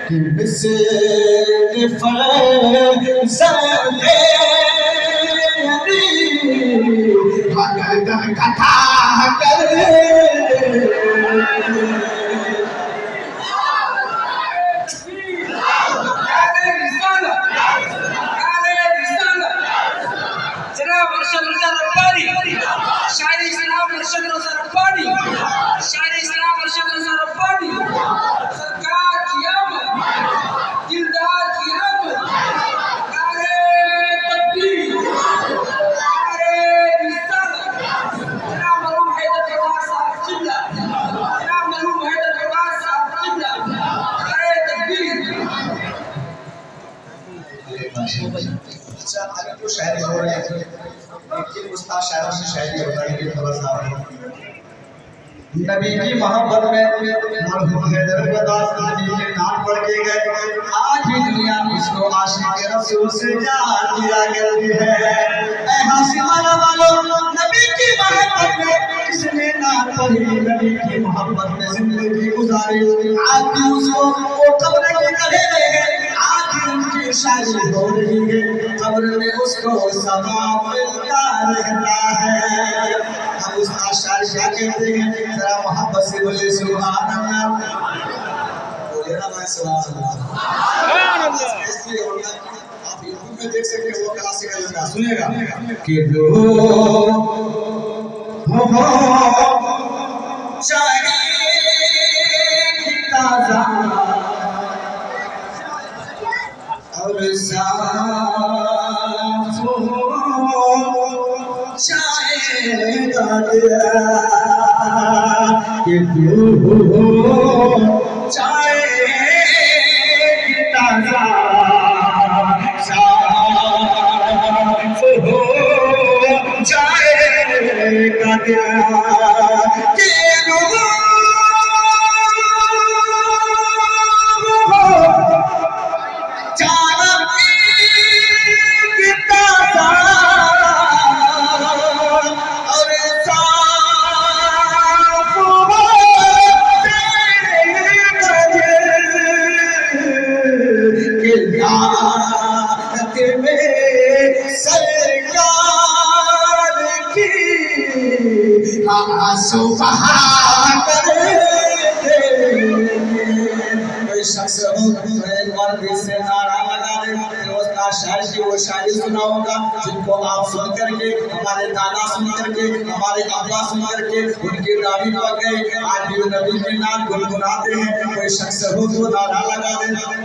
किससे फरज़ंदे भगत कथा कर जनाब अरशद रज़ा रब्बानी शायर इस्लाम अरशद रज़ा रब्बानी शायर इस्लाम अरशद रज़ा रब्बानी सरकार की आमद दिलदार की आमद नारे तकबीर नारे रिसालत जनाब मरहूम हैदर फवाद साहब क़िबला जनाब मरहूम हैदर फवाद साहब क़िबला नारे तकबीर। अच्छा अगर तो शायरी हो रहे थे लेकिन उस्ताद शायरों से शायरी होता है ये खबर साहब नबी की मोहब्बत में मरहूम हैदर फवाद नबी के नाम पढ़ के गए। आज भी दुनिया इसको आशिक रसूल से जान दिया करती है। ऐ हासिमाना वालों नबी की मोहब्बत में किसने नाम पढ़ी नबी की मोहब्बत में जिंदगी गुजारी। आज भी उसको वो कब्र के गले में है। आज भी उनकी शायरी हो रही है। कब्र में उसको सवाब मिलता रहता है। हम उस आशार क्या कहते हैं जरा मोहब्बत से बोले सुभान अल्लाह। बोले ना भाई सुभान अल्लाह। इसलिए होगा आप यूट्यूब में देख सकते हो वो क्लासिकल लगा सुनेगा कि दो हो चाहिए ताजा और साफ हो चाहेगा कि तू चाहे ताजा साफ हो चाहेगा कि कोई शख्स हो एक बार दिल से नारा लगा दे उस्ताद शायर की वो शायरी सुनाऊंगा जिनको आप सुन करके हमारे दादा सुन करके हमारे अब्बा सुन करके उनकी दाढ़ी पक गई। आज भी नबी के नाम गुनगुनाते हैं। कोई शख्स हो तो नारा लगा दे बहुत